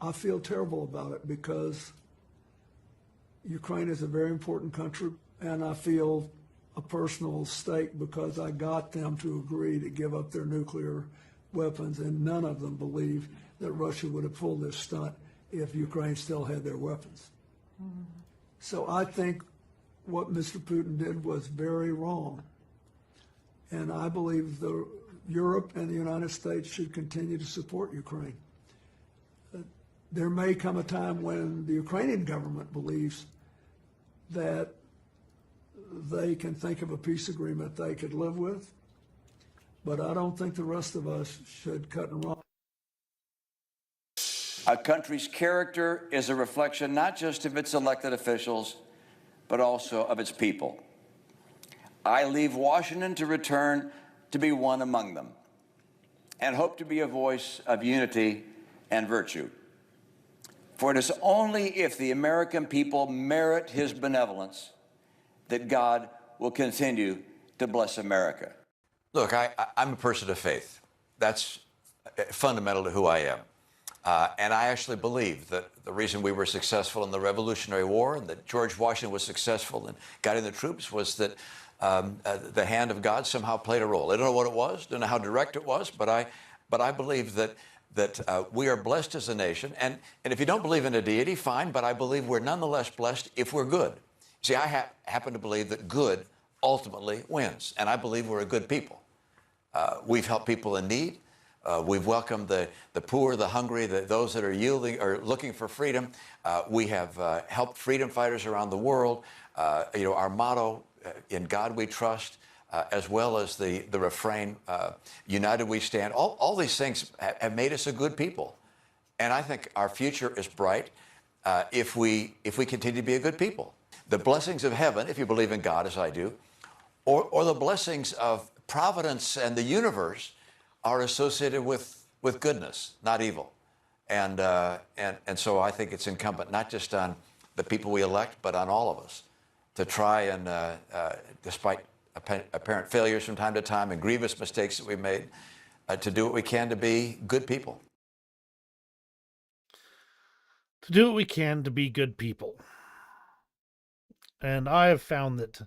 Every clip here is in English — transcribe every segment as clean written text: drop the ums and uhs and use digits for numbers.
I feel terrible about it because Ukraine is a very important country, and I feel a personal stake because I got them to agree to give up their nuclear weapons, and none of them believe that Russia would have pulled this stunt if Ukraine still had their weapons. So I think what Mr. Putin did was very wrong. And I believe Europe and the United States should continue to support Ukraine. There may come a time when the Ukrainian government believes that they can think of a peace agreement they could live with, but I don't think the rest of us should cut and run. A country's character is a reflection not just of its elected officials, but also of its people. I leave Washington to return to be one among them and hope to be a voice of unity and virtue. For it is only if the American people merit his benevolence that God will continue to bless America. Look, I'm a person of faith. That's fundamental to who I am. And I actually believe that the reason we were successful in the Revolutionary War and that George Washington was successful in guiding the troops was that the hand of God somehow played a role. I don't know what it was, don't know how direct it was, but I believe that we are blessed as a nation. And if you don't believe in a deity, fine, but I believe we're nonetheless blessed if we're good. See, I happen to believe that good ultimately wins, and I believe we're a good people. We've helped people in need. We've welcomed the poor, the hungry, those that are yielding or looking for freedom. We have helped freedom fighters around the world. Our motto, in God we trust, as well as the refrain, united we stand. All these things have made us a good people. And I think our future is bright if we continue to be a good people. The blessings of heaven, if you believe in God as I do, or the blessings of providence and the universe are associated with goodness, not evil. And so I think it's incumbent not just on the people we elect, but on all of us to try and, despite apparent failures from time to time and grievous mistakes that we made, to do what we can to be good people. To do what we can to be good people. And I have found that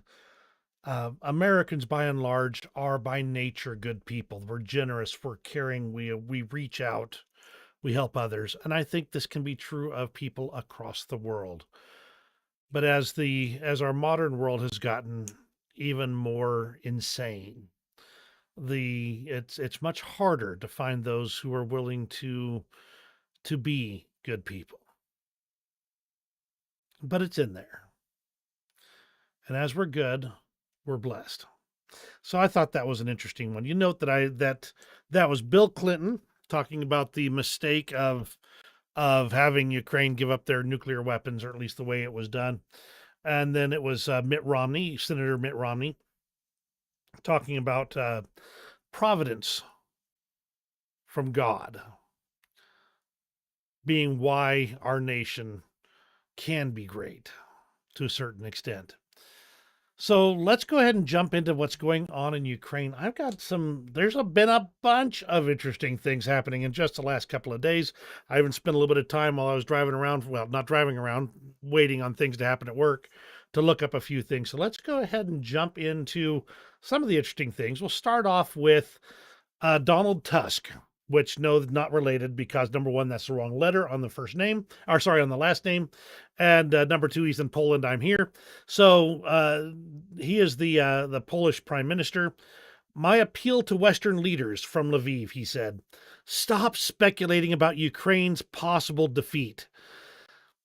Americans, by and large, are by nature good people. We're generous, we're caring, we reach out, we help others. And I think this can be true of people across the world. But as our modern world has gotten even more insane, it's much harder to find those who are willing to be good people. But it's in there. And as we're good, we're blessed. So I thought that was an interesting one. You note that that was Bill Clinton talking about the mistake of having Ukraine give up their nuclear weapons, or at least the way it was done. And then it was Senator Mitt Romney, talking about providence from God being why our nation can be great to a certain extent. So let's go ahead and jump into what's going on in Ukraine. There's been a bunch of interesting things happening in just the last couple of days. I even spent a little bit of time while I was driving around, well, not driving around, waiting on things to happen at work to look up a few things. So let's go ahead and jump into some of the interesting things. We'll start off with Donald Tusk, which no, not related because number one, that's the wrong letter on the first name, or sorry, on the last name. And number two, he's in Poland. I'm here. So he is the Polish prime minister. My appeal to Western leaders from Lviv, he said, stop speculating about Ukraine's possible defeat.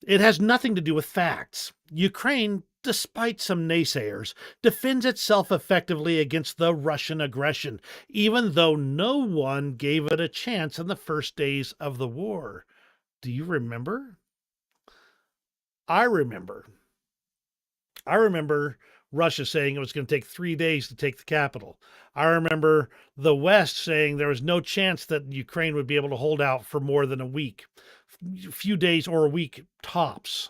It has nothing to do with facts. Ukraine, despite some naysayers, defends itself effectively against the Russian aggression, even though no one gave it a chance in the first days of the war. Do you remember? I remember Russia saying it was going to take 3 days to take the capital. I remember the West saying there was no chance that Ukraine would be able to hold out for more than a week, a few days or a week tops.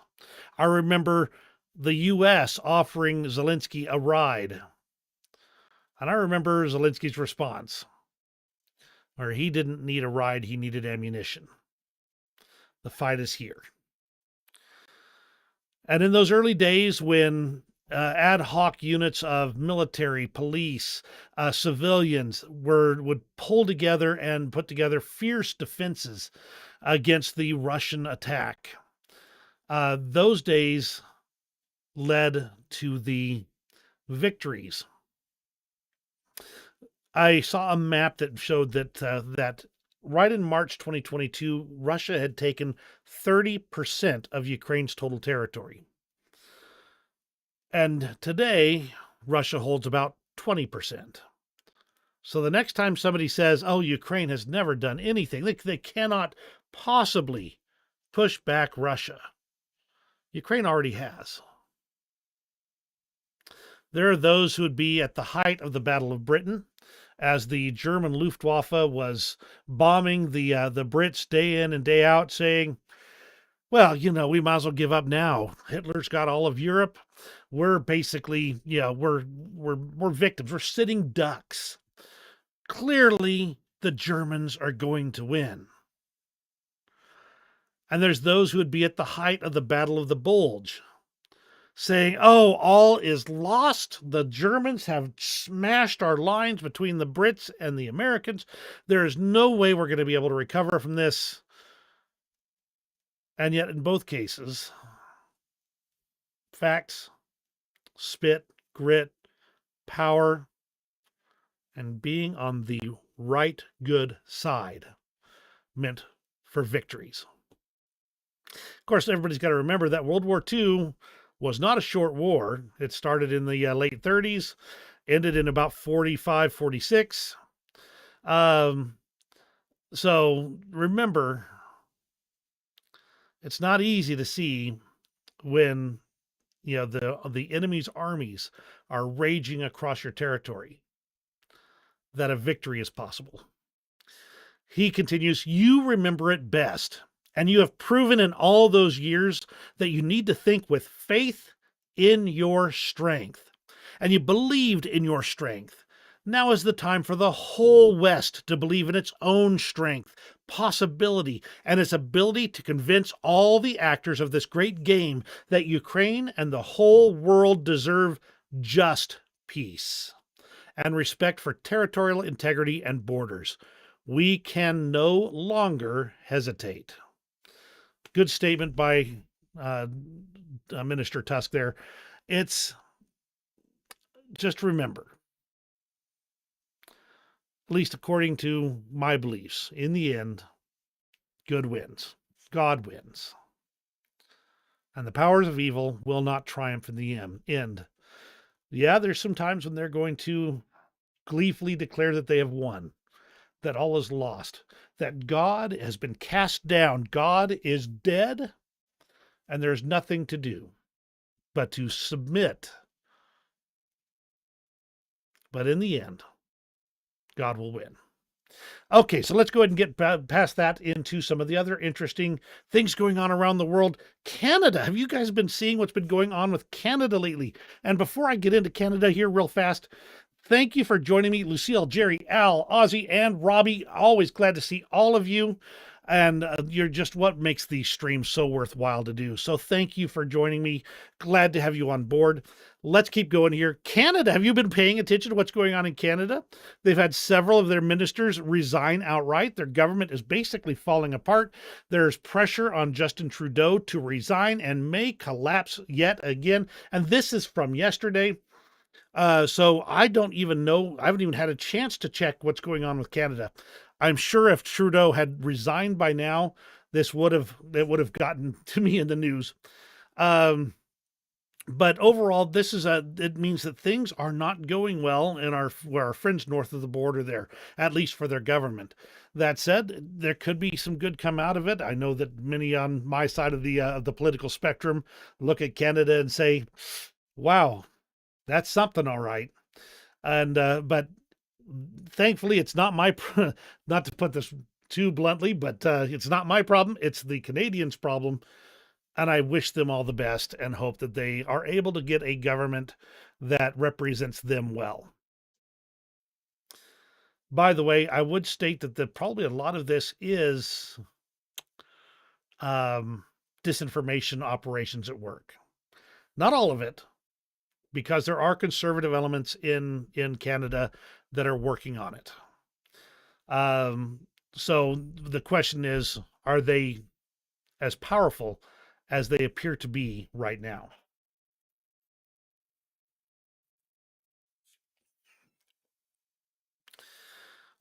I remember the U.S. offering Zelensky a ride. And I remember Zelensky's response, where he didn't need a ride, he needed ammunition. The fight is here. And in those early days when ad hoc units of military, police, civilians would pull together and put together fierce defenses against the Russian attack, those days led to the victories. I saw a map that showed that right in March 2022, Russia had taken 30% of Ukraine's total territory. And today, Russia holds about 20%. So the next time somebody says, oh, Ukraine has never done anything, they cannot possibly push back Russia. Ukraine already has. There are those who would be at the height of the Battle of Britain, as the German Luftwaffe was bombing the Brits day in and day out, saying, well, we might as well give up now. Hitler's got all of Europe. We're basically, we're victims. We're sitting ducks. Clearly, the Germans are going to win. And there's those who would be at the height of the Battle of the Bulge, saying, oh, all is lost. The Germans have smashed our lines between the Brits and the Americans. There is no way we're going to be able to recover from this. And yet, in both cases, facts, spit, grit, power, and being on the right good side meant for victories. Of course, everybody's got to remember that World War II was not a short war. It started in the late 30s, ended in about 45, 46. So remember, it's not easy to see when the enemy's armies are raging across your territory that a victory is possible. He continues, you remember it best, and you have proven in all those years that you need to think with faith in your strength, and you believed in your strength. Now is the time for the whole West to believe in its own strength, possibility, and its ability to convince all the actors of this great game that Ukraine and the whole world deserve just peace and respect for territorial integrity and borders. We can no longer hesitate. Good statement by Minister Tusk there. It's just remember, at least according to my beliefs, in the end, good wins. God wins. And the powers of evil will not triumph in the end. Yeah, there's some times when they're going to gleefully declare that they have won, that all is lost, that God has been cast down. God is dead, and there's nothing to do but to submit. But in the end, God will win. Okay, so let's go ahead and get past that into some of the other interesting things going on around the world. Canada, have you guys been seeing what's been going on with Canada lately? And before I get into Canada here real fast, thank you for joining me, Lucille, Jerry, Al, Ozzy, and Robbie. Always glad to see all of you. And you're just what makes these streams so worthwhile to do. So thank you for joining me. Glad to have you on board. Let's keep going here. Canada, have you been paying attention to what's going on in Canada? They've had several of their ministers resign outright. Their government is basically falling apart. There's pressure on Justin Trudeau to resign and may collapse yet again. And this is from yesterday. So I don't even know. I haven't even had a chance to check what's going on with Canada. I'm sure if Trudeau had resigned by now, it would have gotten to me in the news. But overall, it means that things are not going well in our friends north of the border there, at least for their government. That said, there could be some good come out of it. I know that many on my side of the political spectrum look at Canada and say, wow, that's something, all right. And but thankfully, it's not my not to put this too bluntly, but it's not my problem. It's the Canadians' problem. And I wish them all the best and hope that they are able to get a government that represents them well. By the way, I would state that probably a lot of this is disinformation operations at work. Not all of it, because there are conservative elements in Canada that are working on it. So the question is, are they as powerful as they appear to be right now?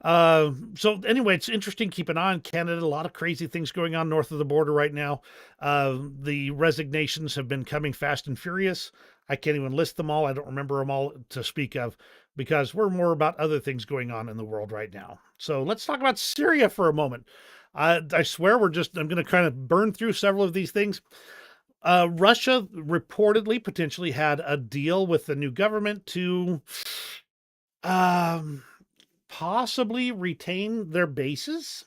So anyway, it's interesting. Keep an eye on Canada. A lot of crazy things going on north of the border right now. The resignations have been coming fast and furious. I can't even list them all. I don't remember them all to speak of, because we're more about other things going on in the world right now. So let's talk about Syria for a moment. I swear I'm going to kind of burn through several of these things. Russia reportedly potentially had a deal with the new government to possibly retain their bases.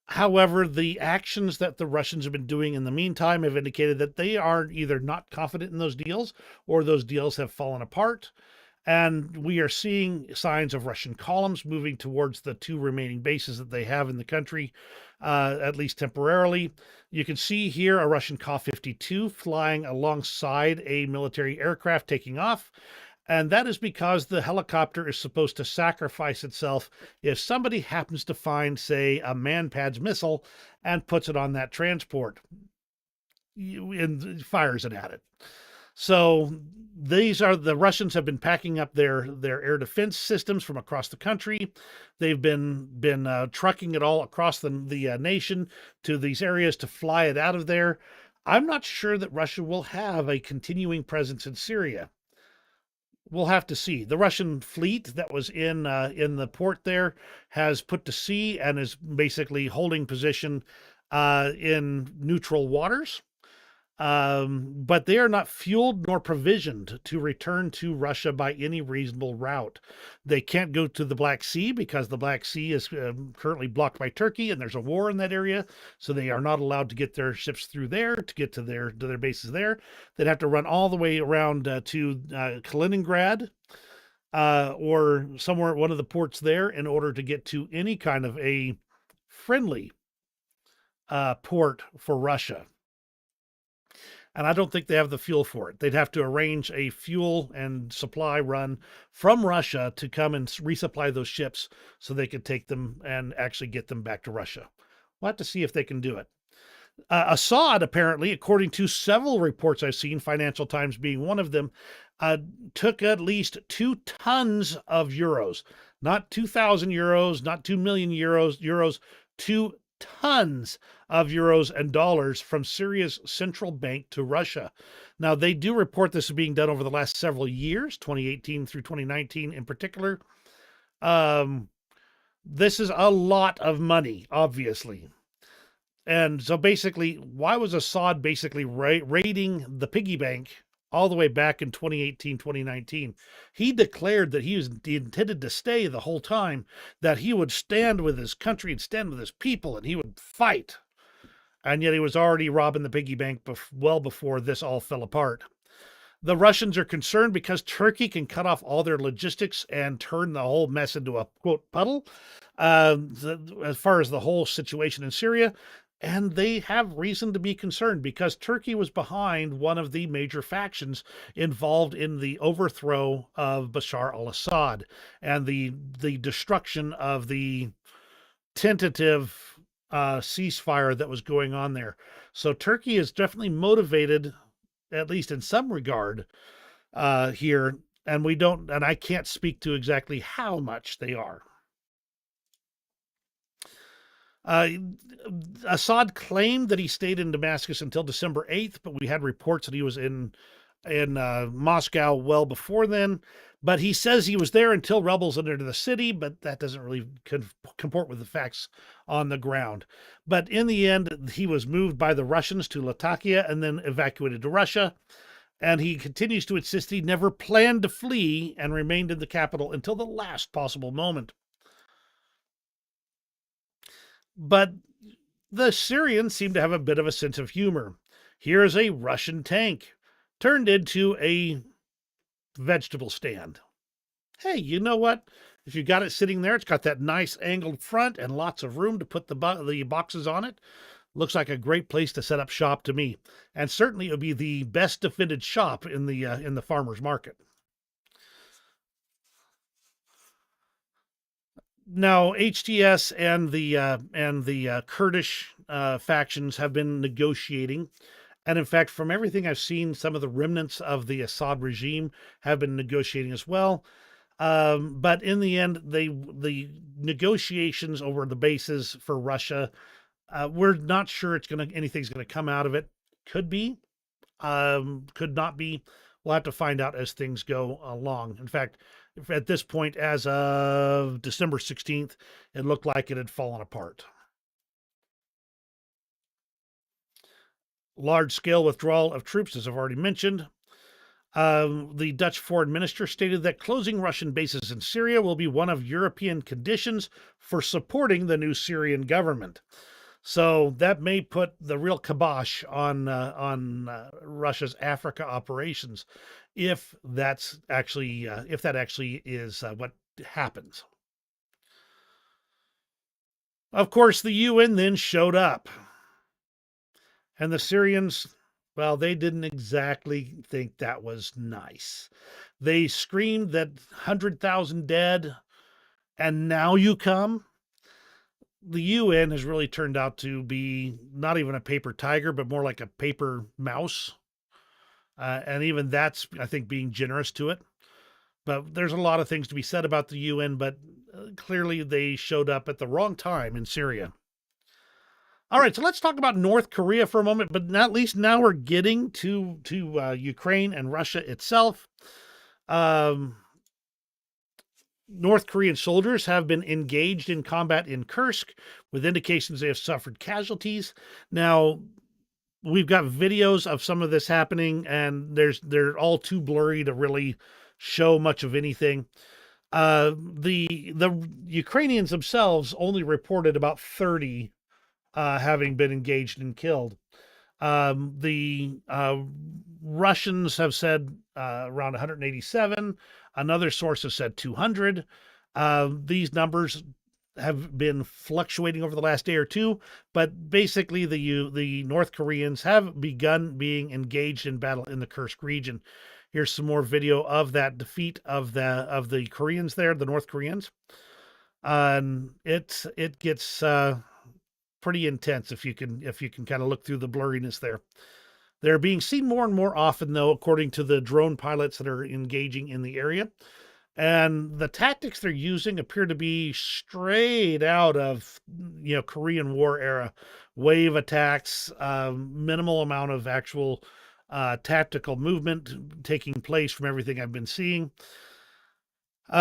However, the actions that the Russians have been doing in the meantime have indicated that they are either not confident in those deals, or those deals have fallen apart. And we are seeing signs of Russian columns moving towards the two remaining bases that they have in the country, at least temporarily. You can see here a Russian Ka-52 flying alongside a military aircraft taking off. And that is because the helicopter is supposed to sacrifice itself if somebody happens to find, say, a Man-Pads missile and puts it on that transport and fires it at it. So the Russians have been packing up their air defense systems from across the country. They've been trucking it all across the nation to these areas to fly it out of there. I'm not sure that Russia will have a continuing presence in Syria. We'll have to see. The Russian fleet that was in the port there has put to sea and is basically holding position in neutral waters. But they are not fueled nor provisioned to return to Russia by any reasonable route. They can't go to the Black Sea because the Black Sea is currently blocked by Turkey, and there's a war in that area, so they are not allowed to get their ships through there to get to their bases there. They'd have to run all the way around to Kaliningrad or somewhere, one of the ports there, in order to get to any kind of a friendly port for Russia. And I don't think they have the fuel for it. They'd have to arrange a fuel and supply run from Russia to come and resupply those ships so they could take them and actually get them back to Russia. We'll have to see if they can do it. Assad, apparently, according to several reports I've seen, Financial Times being one of them, took at least 2 tons of euros. Not 2,000 euros, not 2 million euros, 2 tons of euros and dollars from Syria's central bank to Russia. Now, they do report this as being done over the last several years, 2018 through 2019 in particular. This is a lot of money, obviously. And so basically, why was Assad basically raiding the piggy bank all the way back in 2018, 2019? He declared that he intended to stay the whole time, that he would stand with his country and stand with his people, and he would fight. And yet he was already robbing the piggy bank well before this all fell apart. The Russians are concerned because Turkey can cut off all their logistics and turn the whole mess into a, quote, puddle, as far as the whole situation in Syria. And they have reason to be concerned because Turkey was behind one of the major factions involved in the overthrow of Bashar al-Assad and the destruction of the tentative ceasefire that was going on there. So Turkey is definitely motivated, at least in some regard, here. And I can't speak to exactly how much they are. Assad claimed that he stayed in Damascus until December 8th, but we had reports that he was in Moscow well before then. But he says he was there until rebels entered the city, but that doesn't really comport with the facts on the ground. But in the end, he was moved by the Russians to Latakia and then evacuated to Russia. And he continues to insist he never planned to flee and remained in the capital until the last possible moment. But the Syrians seem to have a bit of a sense of humor. Here's a Russian tank turned into a vegetable stand. Hey, you know what? If you got it sitting there, it's got that nice angled front and lots of room to put the boxes on it. Looks like a great place to set up shop to me, and certainly it would be the best defended shop in the farmers market. Now, HTS and the Kurdish factions have been negotiating, and in fact, from everything I've seen, some of the remnants of the Assad regime have been negotiating as well. But in the end, the negotiations over the bases for Russia, we're not sure anything's gonna come out of it. Could be, could not be. We'll have to find out as things go along. In fact, at this point, as of December 16th, it looked like it had fallen apart. Large-scale withdrawal of troops, as I've already mentioned. The Dutch foreign minister stated that closing Russian bases in Syria will be one of European conditions for supporting the new Syrian government. So that may put the real kibosh on Russia's Africa operations, if that actually is what happens. Of course, the UN then showed up, and the Syrians, well, they didn't exactly think that was nice. They screamed that 100,000 dead, and now you come. The UN has really turned out to be not even a paper tiger, but more like a paper mouse. And even that's, I think, being generous to it. But there's a lot of things to be said about the UN, but clearly they showed up at the wrong time in Syria. All right, so let's talk about North Korea for a moment, but at least now we're getting to Ukraine and Russia itself. North Korean soldiers have been engaged in combat in Kursk, with indications they have suffered casualties. Now, we've got videos of some of this happening, and they're all too blurry to really show much of anything. The Ukrainians themselves only reported about 30 having been engaged and killed. The Russians have said around 187. Another source has said 200. These numbers have been fluctuating over the last day or two, but basically the North Koreans have begun being engaged in battle in the Kursk region. Here's some more video of that defeat of the Koreans there, the North Koreans. It gets pretty intense if you can kind of look through the blurriness there. They're being seen more and more often, though, according to the drone pilots that are engaging in the area. And the tactics they're using appear to be straight out of, Korean War era. Wave attacks, minimal amount of actual tactical movement taking place from everything I've been seeing.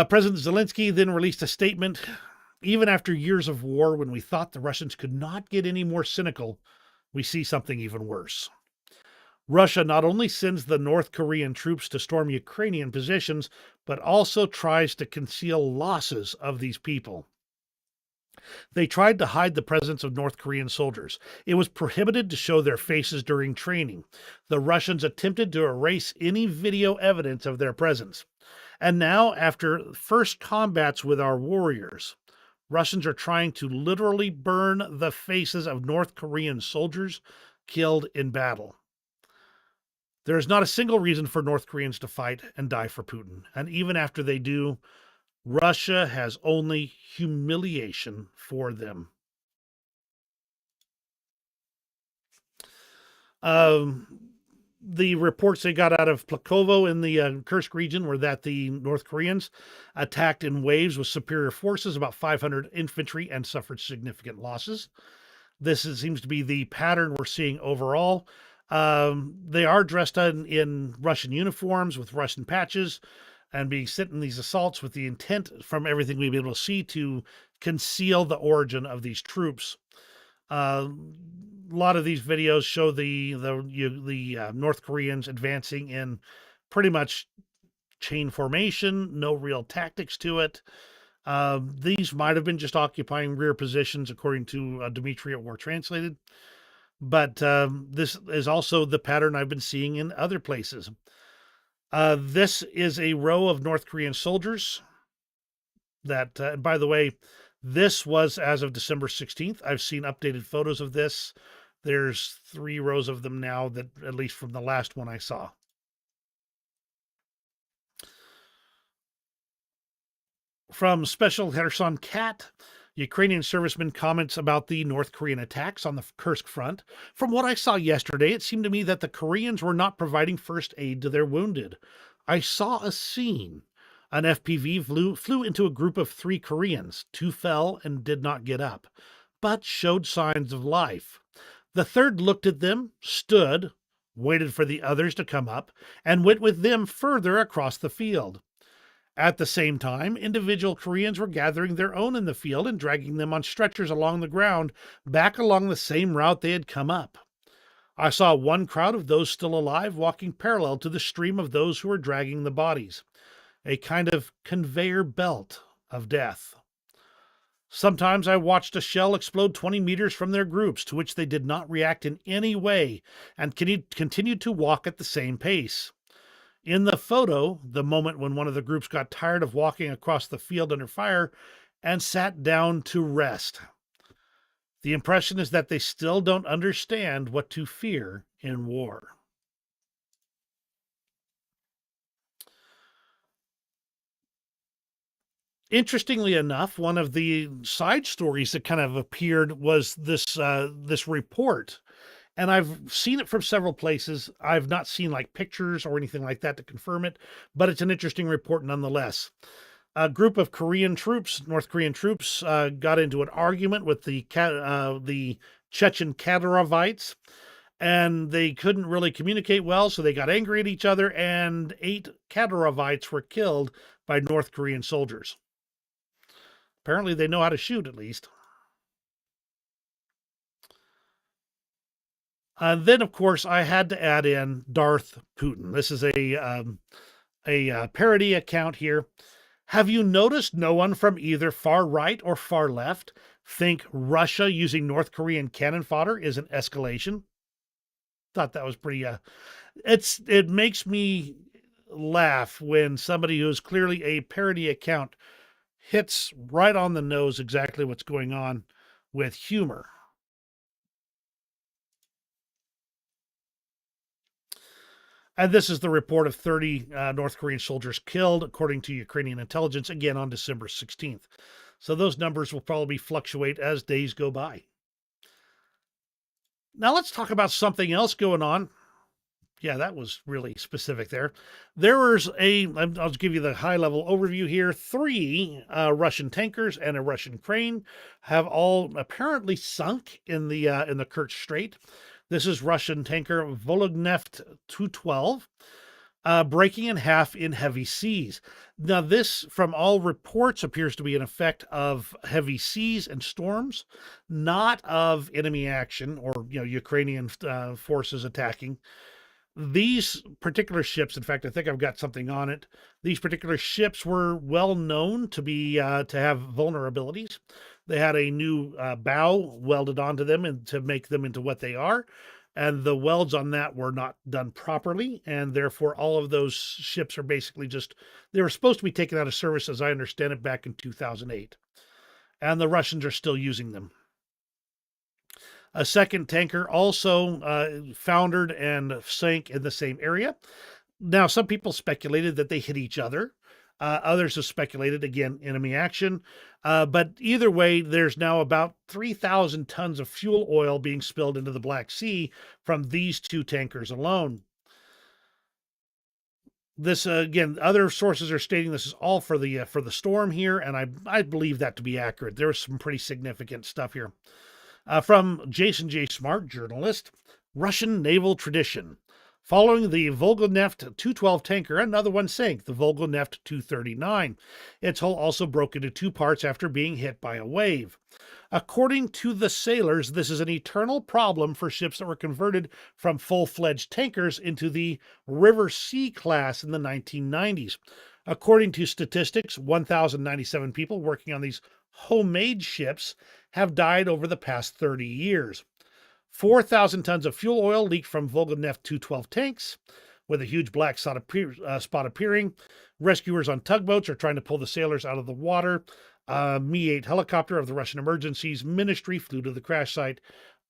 President Zelensky then released a statement. Even after years of war, when we thought the Russians could not get any more cynical, we see something even worse. Russia not only sends the North Korean troops to storm Ukrainian positions, but also tries to conceal losses of these people. They tried to hide the presence of North Korean soldiers. It was prohibited to show their faces during training. The Russians attempted to erase any video evidence of their presence. And now, after first combats with our warriors, Russians are trying to literally burn the faces of North Korean soldiers killed in battle. There is not a single reason for North Koreans to fight and die for Putin. And even after they do, Russia has only humiliation for them. The reports they got out of Plakovo in the Kursk region were that the North Koreans attacked in waves with superior forces, about 500 infantry, and suffered significant losses. This seems to be the pattern we're seeing overall. They are dressed in Russian uniforms with Russian patches and being sent in these assaults with the intent, from everything we've been able to see, to conceal the origin of these troops. A lot of these videos show the North Koreans advancing in pretty much chain formation, no real tactics to it. These might have been just occupying rear positions, according to Dmitry at War Translated. But this is also the pattern I've been seeing in other places. This is a row of North Korean soldiers that, by the way, this was as of December 16th. I've seen updated photos of this There's 3 rows of them now, that at least from the last one I saw. From Special Kherson Cat, Ukrainian serviceman comments about the North Korean attacks on the Kursk front. From what I saw yesterday, it seemed to me that the Koreans were not providing first aid to their wounded. I saw a scene. An FPV flew into a group of 3 Koreans. 2 fell and did not get up, but showed signs of life. The third looked at them, stood, waited for the others to come up, and went with them further across the field. At the same time, individual Koreans were gathering their own in the field and dragging them on stretchers along the ground, back along the same route they had come up. I saw one crowd of those still alive walking parallel to the stream of those who were dragging the bodies, a kind of conveyor belt of death. Sometimes I watched a shell explode 20 meters from their groups, to which they did not react in any way and continued to walk at the same pace. In the photo, the moment when one of the groups got tired of walking across the field under fire and sat down to rest. The impression is that they still don't understand what to fear in war. Interestingly enough, one of the side stories that kind of appeared was this report. And I've seen it from several places. I've not seen like pictures or anything like that to confirm it, but it's an interesting report nonetheless. A group of Korean troops, North Korean troops, got into an argument with the Chechen Kadyrovites, and they couldn't really communicate well, so they got angry at each other, and 8 Kadyrovites were killed by North Korean soldiers. Apparently, they know how to shoot, at least. Then, of course, I had to add in Darth Putin. This is a parody account here. Have you noticed no one from either far right or far left think Russia using North Korean cannon fodder is an escalation? Thought that was pretty. It makes me laugh when somebody who's clearly a parody account hits right on the nose exactly what's going on with humor. And this is the report of 30 North Korean soldiers killed, according to Ukrainian intelligence, again on December 16th. So those numbers will probably fluctuate as days go by. Now let's talk about something else going on. Yeah, that was really specific there. I'll give you the high-level overview here. 3 Russian tankers and a Russian crane have all apparently sunk in the Kerch Strait. This is Russian tanker Volognev 212, breaking in half in heavy seas. Now, this, from all reports, appears to be an effect of heavy seas and storms, not of enemy action or Ukrainian forces attacking. These particular ships, in fact, I think I've got something on it. These particular ships were well known to be to have vulnerabilities. They had a new bow welded onto them and to make them into what they are. And the welds on that were not done properly. And therefore, all of those ships are basically they were supposed to be taken out of service, as I understand it, back in 2008. And the Russians are still using them. A second tanker also foundered and sank in the same area. Now, some people speculated that they hit each other. Others have speculated, again, enemy action. But either way, there's now about 3,000 tons of fuel oil being spilled into the Black Sea from these 2 tankers alone. This, again, other sources are stating this is all for the storm here, and I believe that to be accurate. There was some pretty significant stuff here. From Jason J. Smart, journalist, Russian naval tradition. Following the Volgoneft 212 tanker, another one sank, the Volgoneft 239. Its hull also broke into 2 parts after being hit by a wave. According to the sailors, this is an eternal problem for ships that were converted from full-fledged tankers into the River Sea class in the 1990s. According to statistics, 1,097 people working on these homemade ships have died over the past 30 years. 4,000 tons of fuel oil leaked from Volgonef 212 tanks, with a huge black spot appearing. Rescuers on tugboats are trying to pull the sailors out of the water. Mi-8 helicopter of the Russian Emergencies Ministry flew to the crash site.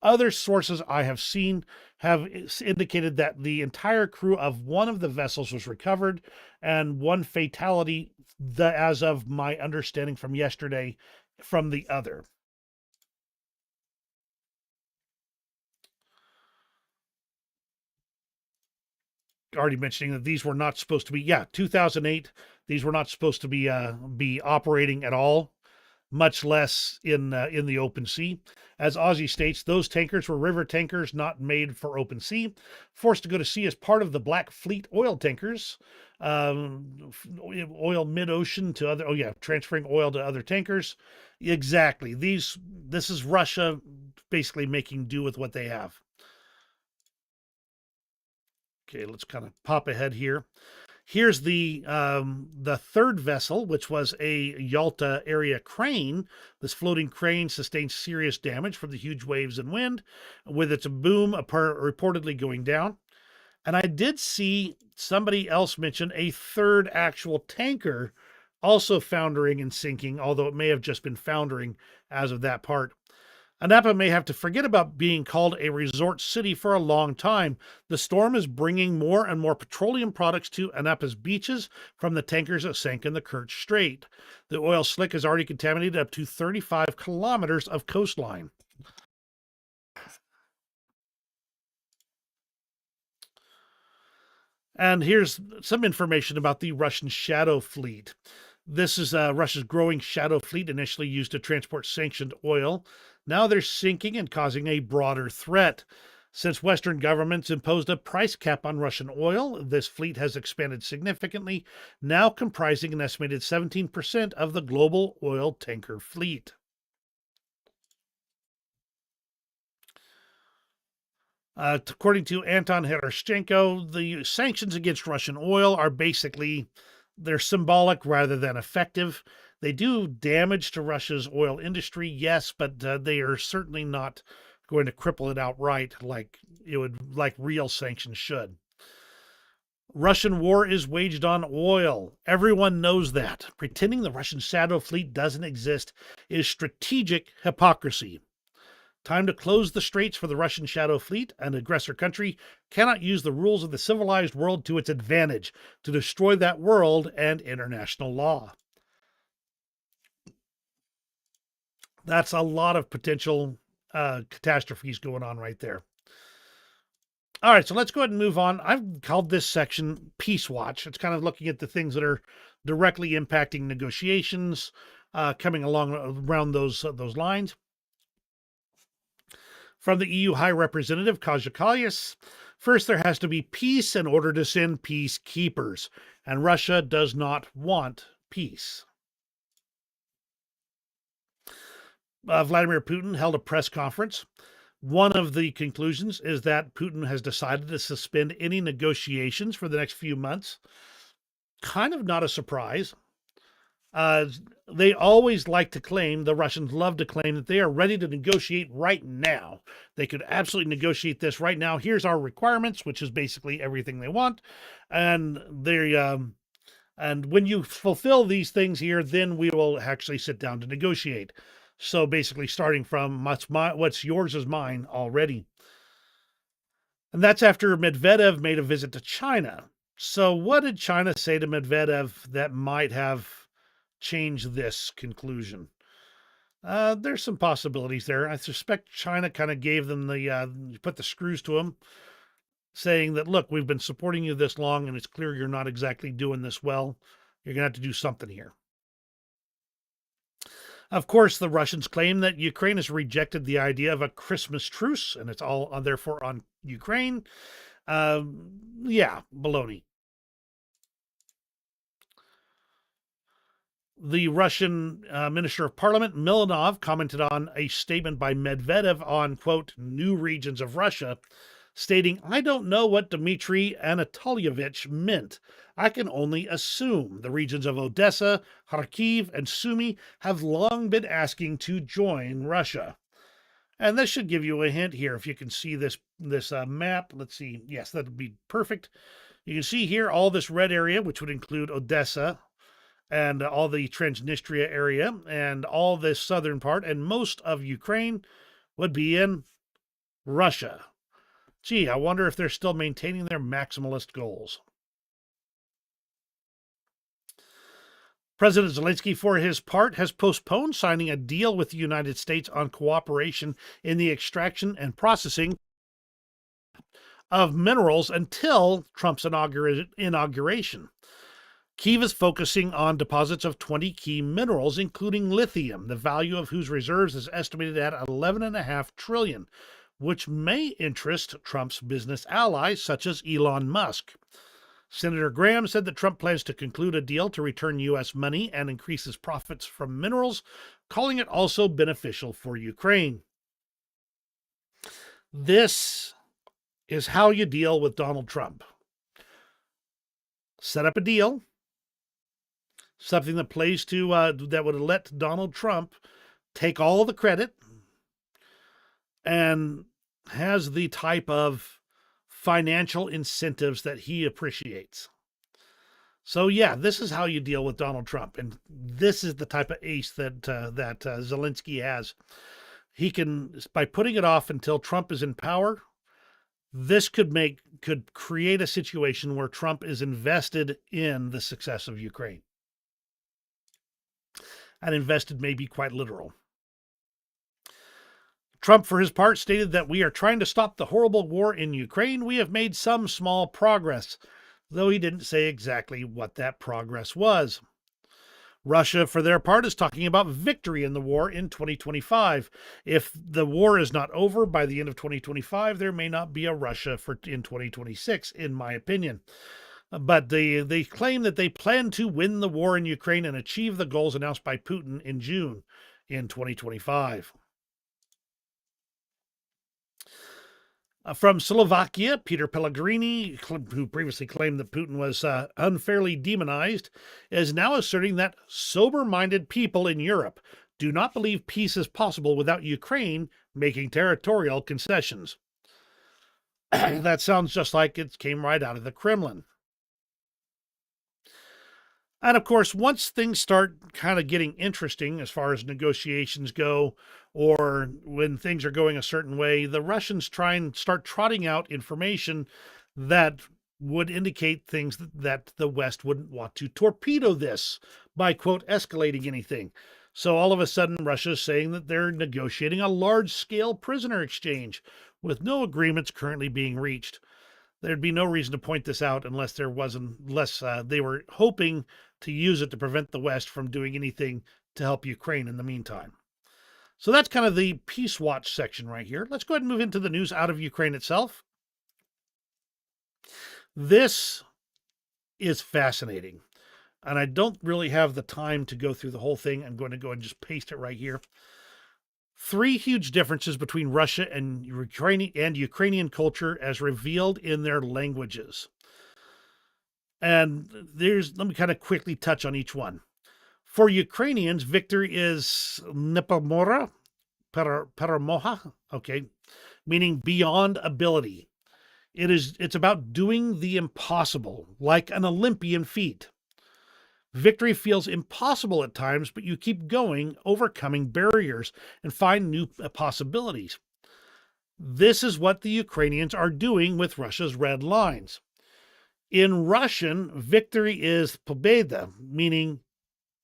Other sources I have seen have indicated that the entire crew of one of the vessels was recovered, and one fatality, as of my understanding from yesterday, from the other. Already mentioning that these were not supposed to be, 2008. These were not supposed to be operating at all, much less in the open sea. As Aussie states, those tankers were river tankers not made for open sea, forced to go to sea as part of the Black Fleet oil tankers, oil mid-ocean to other. Oh yeah, transferring oil to other tankers. Exactly. This is Russia basically making do with what they have. Okay, let's kind of pop ahead here. Here's the third vessel, which was a Yalta area crane. This floating crane sustained serious damage from the huge waves and wind, with its boom reportedly going down. And I did see somebody else mention a third actual tanker also foundering and sinking, although it may have just been foundering as of that part. Anapa may have to forget about being called a resort city for a long time. The storm is bringing more and more petroleum products to Anapa's beaches from the tankers that sank in the Kerch Strait. The oil slick has already contaminated up to 35 kilometers of coastline. And here's some information about the Russian Shadow Fleet. This is Russia's growing shadow fleet, initially used to transport sanctioned oil. Now they're sinking and causing a broader threat. Since Western governments imposed a price cap on Russian oil, this fleet has expanded significantly, now comprising an estimated 17% of the global oil tanker fleet. According to Anton Herashchenko, the sanctions against Russian oil are basically, they're symbolic rather than effective. They do damage to Russia's oil industry, yes, but they are certainly not going to cripple it outright like real sanctions should. Russian war is waged on oil. Everyone knows that. Pretending the Russian shadow fleet doesn't exist is strategic hypocrisy. Time to close the straits for the Russian shadow fleet. An aggressor country cannot use the rules of the civilized world to its advantage to destroy that world and international law. That's a lot of potential catastrophes going on right there. All right, so let's go ahead and move on. I've called this section Peace Watch. It's kind of looking at the things that are directly impacting negotiations, coming along around those lines. From the EU High Representative Kajakalias, first there has to be peace in order to send peacekeepers, and Russia does not want peace. Vladimir Putin held a press conference. One of the conclusions is that Putin has decided to suspend any negotiations for the next few months. Kind of not a surprise. They always like to claim, the Russians love to claim, that they are ready to negotiate right now. They could absolutely negotiate this right now. Here's our requirements, which is basically everything they want. And and when you fulfill these things here, then we will actually sit down to negotiate. So basically starting from what's yours is mine already. And that's after Medvedev made a visit to China. So what did China say to Medvedev that might have changed this conclusion? There's some possibilities there. I suspect China kind of gave them put the screws to them, saying that, look, we've been supporting you this long and it's clear you're not exactly doing this well. You're going to have to do something here. Of course, the Russians claim that Ukraine has rejected the idea of a Christmas truce, and it's all therefore on Ukraine. Baloney. The Russian Minister of Parliament, Milanov, commented on a statement by Medvedev on, quote, new regions of Russia, stating, I don't know what Dmitry Anatolyevich meant. I can only assume the regions of Odessa, Kharkiv, and Sumy have long been asking to join Russia. And this should give you a hint here. If you can see this map, let's see. Yes, that would be perfect. You can see here all this red area, which would include Odessa and all the Transnistria area and all this southern part, and most of Ukraine would be in Russia. Gee, I wonder if they're still maintaining their maximalist goals. President Zelensky, for his part, has postponed signing a deal with the United States on cooperation in the extraction and processing of minerals until Trump's inauguration. Kyiv is focusing on deposits of 20 key minerals, including lithium, the value of whose reserves is estimated at $11.5 trillion, which may interest Trump's business allies such as Elon Musk. Senator Graham said that Trump plans to conclude a deal to return U.S. money and increase his profits from minerals, calling it also beneficial for Ukraine. This is how you deal with Donald Trump. Set up a deal, something that plays to that would let Donald Trump take all the credit and has the type of financial incentives that he appreciates. So yeah, this is how you deal with Donald Trump, and this is the type of ace that Zelensky has. He can, by putting it off until Trump is in power, this could create a situation where Trump is invested in the success of Ukraine. And invested may be quite literal. Trump, for his part, stated that we are trying to stop the horrible war in Ukraine. We have made some small progress, though he didn't say exactly what that progress was. Russia, for their part, is talking about victory in the war in 2025. If the war is not over by the end of 2025, there may not be a Russia in 2026, in my opinion. But they claim that they plan to win the war in Ukraine and achieve the goals announced by Putin in June in 2025. From Slovakia, Peter Pellegrini, who previously claimed that Putin was unfairly demonized, is now asserting that sober-minded people in Europe do not believe peace is possible without Ukraine making territorial concessions. That sounds just like it came right out of the Kremlin. And of course, once things start kind of getting interesting as far as negotiations go, or when things are going a certain way, the Russians try and start trotting out information that would indicate things that the West wouldn't want to torpedo this by, quote, escalating anything. So all of a sudden, Russia's saying that they're negotiating a large-scale prisoner exchange with no agreements currently being reached. There'd be no reason to point this out unless they were hoping to use it to prevent the West from doing anything to help Ukraine in the meantime. So that's kind of the Peace Watch section right here. Let's go ahead and move into the news out of Ukraine itself. This is fascinating, and I don't really have the time to go through the whole thing. I'm going to go and just paste it right here. 3 huge differences between Russia and Ukrainian culture as revealed in their languages. And let me kind of quickly touch on each one. For Ukrainians, victory is Nepomora, Paramoha, okay, meaning beyond ability. It's about doing the impossible, like an Olympian feat. Victory feels impossible at times, but you keep going, overcoming barriers, and find new possibilities. This is what the Ukrainians are doing with Russia's red lines. In Russian, victory is pobeda, meaning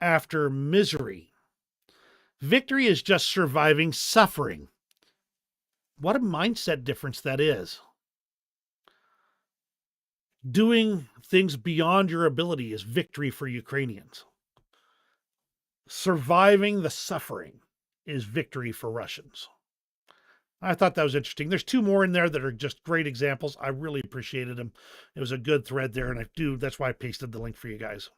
after misery. Victory is just surviving suffering. What a mindset difference that is. Doing things beyond your ability is victory for Ukrainians. Surviving the suffering is victory for Russians. I thought that was interesting. There's 2 more in there that are just great examples. I really appreciated them. It was a good thread there, and that's why I pasted the link for you guys.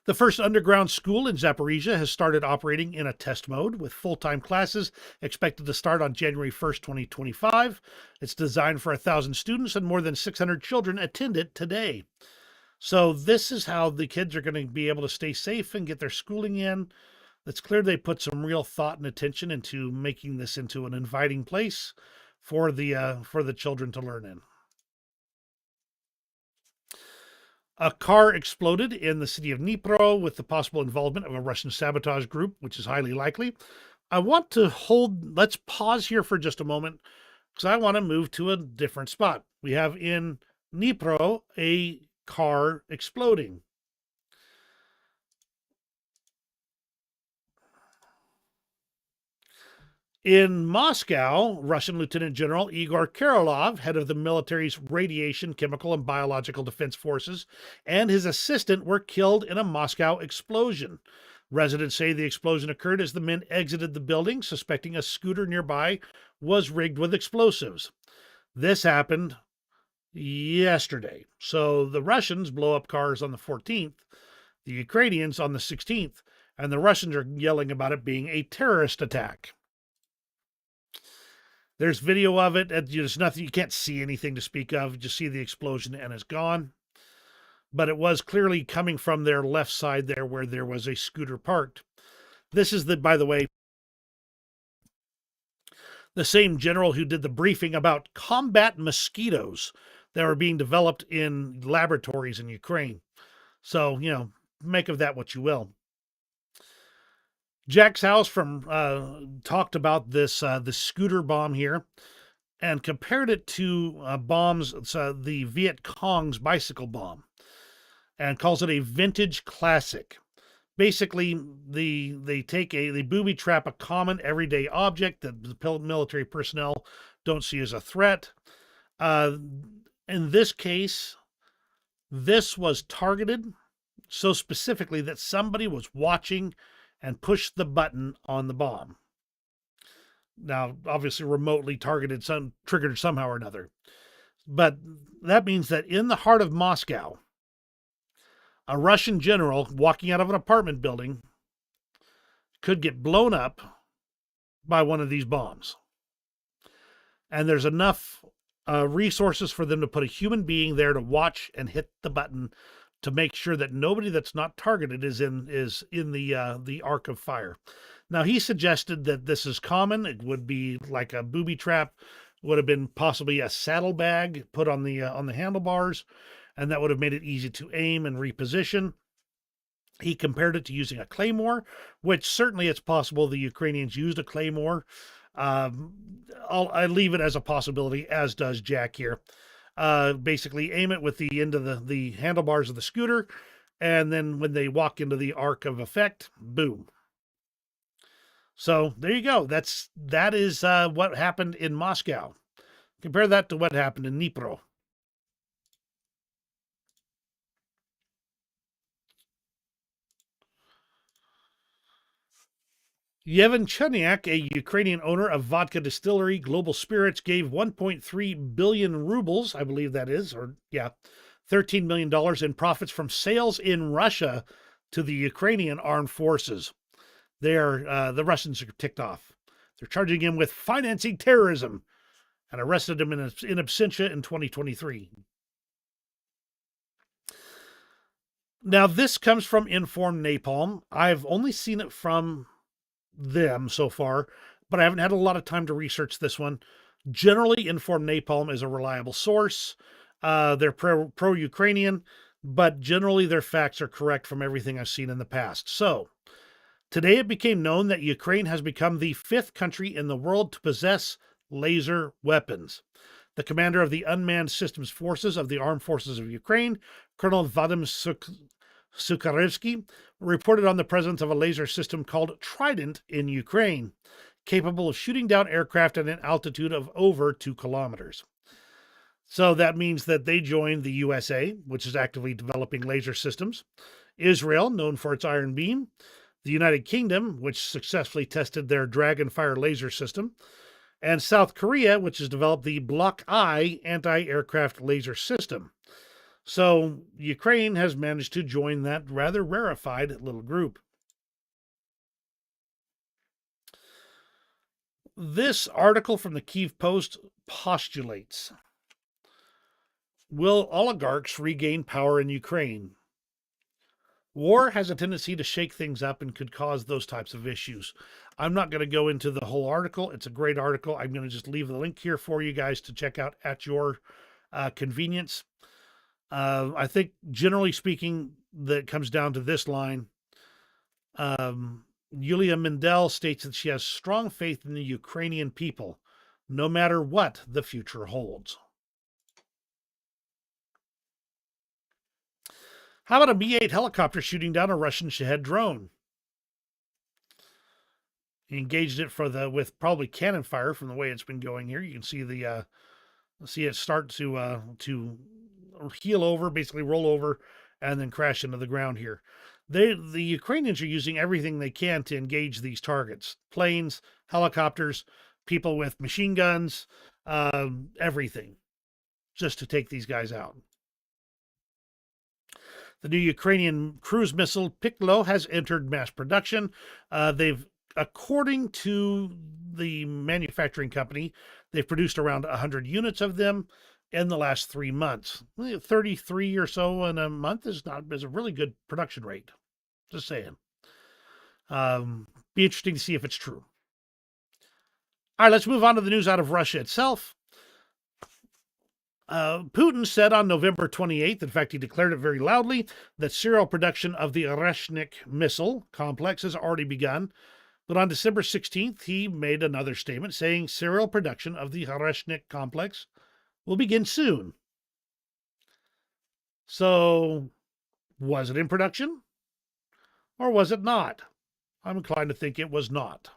The first underground school in Zaporizhia has started operating in a test mode with full-time classes expected to start on January 1st, 2025. It's designed for 1,000 students and more than 600 children attend it today. So this is how the kids are going to be able to stay safe and get their schooling in. It's clear they put some real thought and attention into making this into an inviting place for the children to learn in. A car exploded in the city of Dnipro with the possible involvement of a Russian sabotage group, which is highly likely. I want to let's pause here for just a moment because I want to move to a different spot. We have in Dnipro a car exploding. In Moscow, Russian Lieutenant General Igor Kirillov, head of the military's radiation, chemical, and biological defense forces, and his assistant were killed in a Moscow explosion. Residents say the explosion occurred as the men exited the building, suspecting a scooter nearby was rigged with explosives. This happened yesterday. So the Russians blow up cars on the 14th, the Ukrainians on the 16th, and the Russians are yelling about it being a terrorist attack. There's video of it. There's nothing, you can't see anything to speak of. You just see the explosion and it's gone. But it was clearly coming from their left side there where there was a scooter parked. This is by the way, the same general who did the briefing about combat mosquitoes that were being developed in laboratories in Ukraine. So, make of that what you will. Jack's House talked about this scooter bomb here and compared it to bombs, the Viet Cong's bicycle bomb, and calls it a vintage classic. Basically, they booby trap a common everyday object that the military personnel don't see as a threat. In this case, this was targeted so specifically that somebody was watching and pushed the button on the bomb. Now, obviously remotely targeted, triggered somehow or another. But that means that in the heart of Moscow, a Russian general walking out of an apartment building could get blown up by one of these bombs. And there's enough resources for them to put a human being there to watch and hit the button to make sure that nobody that's not targeted is in the arc of fire. Now, he suggested that this is common. It would be like a booby trap, would have been possibly a saddlebag put on the handlebars, and that would have made it easy to aim and reposition. He compared it to using a claymore, which certainly it's possible the Ukrainians used a claymore. I leave it as a possibility, as does Jack here. Basically aim it with the end of the handlebars of the scooter, and then when they walk into the arc of effect, boom. So there you go. That is what happened in Moscow. Compare that to what happened in Dnipro. Yevhen Chunyak, a Ukrainian owner of vodka distillery Global Spirits, gave 1.3 billion rubles, I believe that is, $13 million in profits from sales in Russia to the Ukrainian armed forces. The Russians are ticked off. They're charging him with financing terrorism and arrested him in absentia in 2023. Now, this comes from Informed Napalm. I've only seen it from them so far, but I haven't had a lot of time to research this one. Generally, Informed Napalm is a reliable source. They're pro-Ukrainian, but generally their facts are correct from everything I've seen in the past. So, today it became known that Ukraine has become the 5th country in the world to possess laser weapons. The commander of the Unmanned Systems Forces of the Armed Forces of Ukraine, Colonel Vadim Sukharevsky, reported on the presence of a laser system called Trident in Ukraine, capable of shooting down aircraft at an altitude of over 2 kilometers. So that means that they joined the USA, which is actively developing laser systems, Israel, known for its Iron Beam, the United Kingdom, which successfully tested their Dragonfire laser system, and South Korea, which has developed the Block I anti-aircraft laser system. So Ukraine has managed to join that rather rarefied little group. This article from the Kyiv Post postulates, will oligarchs regain power in Ukraine? War has a tendency to shake things up and could cause those types of issues. I'm not going to go into the whole article. It's a great article. I'm going to just leave the link here for you guys to check out at your convenience. I think, generally speaking, that comes down to this line. Yulia Mendel states that she has strong faith in the Ukrainian people, no matter what the future holds. How about a Mi-8 helicopter shooting down a Russian Shahed drone? He engaged it with probably cannon fire from the way it's been going here. You can see it start to heel over, basically roll over, and then crash into the ground here. The Ukrainians are using everything they can to engage these targets: planes, helicopters, people with machine guns, everything, just to take these guys out. The new Ukrainian cruise missile Piccolo has entered mass production. According to the manufacturing company, they've produced around 100 units of them in the last 3 months. 33 or so in a month is a really good production rate. Just saying. Be interesting to see if it's true. All right, let's move on to the news out of Russia itself. Putin said on November 28th, in fact, he declared it very loudly, that serial production of the Oreshnik missile complex has already begun. But on December 16th, he made another statement saying serial production of the Oreshnik complex will begin soon. So, was it in production? Or was it not? I'm inclined to think it was not.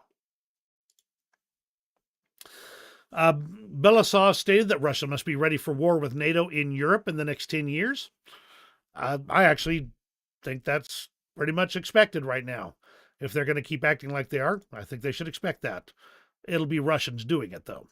Belousov stated that Russia must be ready for war with NATO in Europe in the next 10 years. I actually think that's pretty much expected right now. If they're going to keep acting like they are, I think they should expect that. It'll be Russians doing it, though.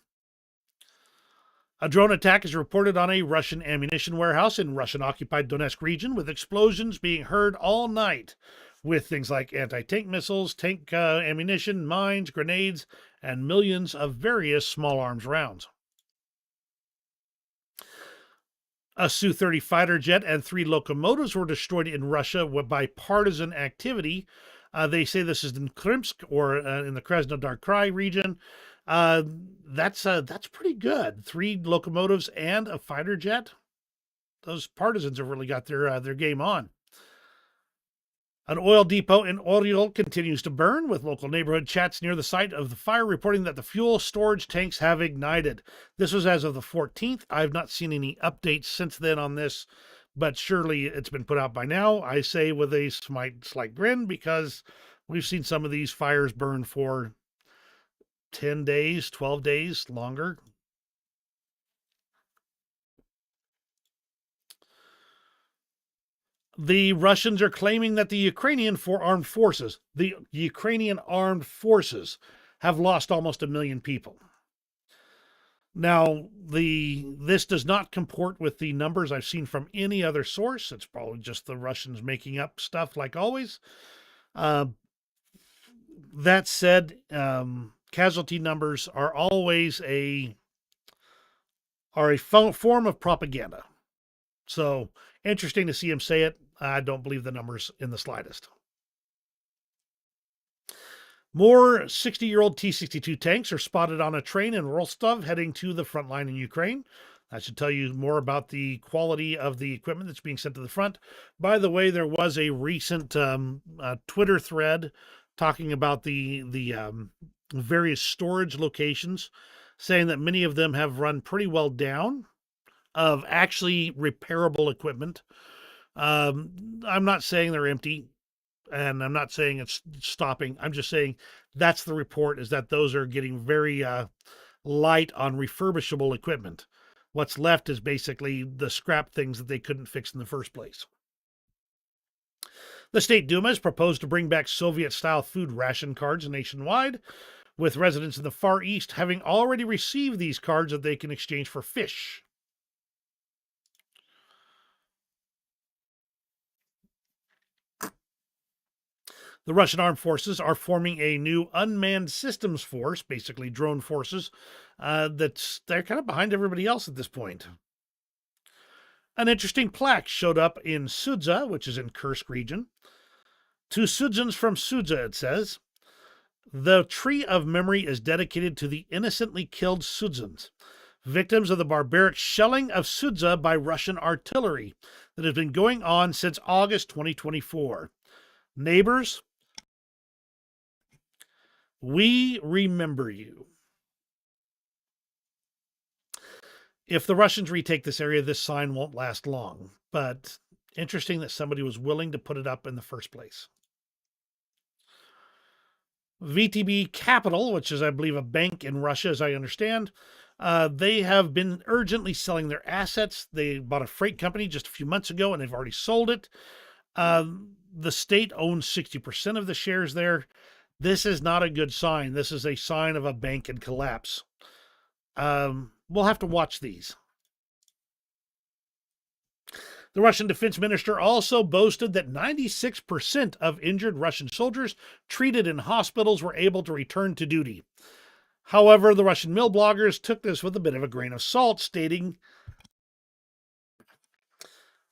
A drone attack is reported on a Russian ammunition warehouse in Russian-occupied Donetsk region, with explosions being heard all night, with things like anti-tank missiles, tank ammunition, mines, grenades, and millions of various small arms rounds. A Su-30 fighter jet and 3 locomotives were destroyed in Russia by partisan activity. They say this is in Krymsk, or in the Krasnodar Krai region. That's pretty good. 3 locomotives and a fighter jet. Those partisans have really got their game on. An oil depot in Oriol continues to burn, with local neighborhood chats near the site of the fire reporting that the fuel storage tanks have ignited. This was as of the 14th. I've not seen any updates since then on this, but surely it's been put out by now. I say with a slight grin, because we've seen some of these fires burn for 10 days, 12 days, longer. The Russians are claiming that the Ukrainian armed forces have lost almost 1 million people. Now, this does not comport with the numbers I've seen from any other source. It's probably just the Russians making up stuff like always. That said, casualty numbers are always a form of propaganda. So, interesting to see him say it. I don't believe the numbers in the slightest. More 60-year-old T-62 tanks are spotted on a train in Rostov heading to the front line in Ukraine. That should tell you more about the quality of the equipment that's being sent to the front. By the way, there was a recent Twitter thread talking about the various storage locations, saying that many of them have run pretty well down of actually repairable equipment. I'm not saying they're empty, and I'm not saying it's stopping. I'm just saying that's the report, is that those are getting very light on refurbishable equipment. What's left is basically the scrap things that they couldn't fix in the first place. The State Duma has proposed to bring back Soviet-style food ration cards nationwide, with residents in the Far East having already received these cards that they can exchange for fish. The Russian armed forces are forming a new unmanned systems force, basically drone forces, they're kind of behind everybody else at this point. An interesting plaque showed up in Sudza, which is in Kursk region. To Sudzans from Sudza, it says, the tree of memory is dedicated to the innocently killed Sudzans, victims of the barbaric shelling of Sudza by Russian artillery that has been going on since August 2024. Neighbors, We remember you. If the Russians retake this area, this sign won't last long. But interesting that somebody was willing to put it up in the first place. VTB Capital, which is, I believe, a bank in Russia, as I understand, they have been urgently selling their assets. They bought a freight company just a few months ago, and they've already sold it. The state owns 60% of the shares there. This is not a good sign. This is a sign of a bank in collapse. We'll have to watch these. The Russian defense minister also boasted that 96% of injured Russian soldiers treated in hospitals were able to return to duty. However, the Russian mill bloggers took this with a bit of a grain of salt, stating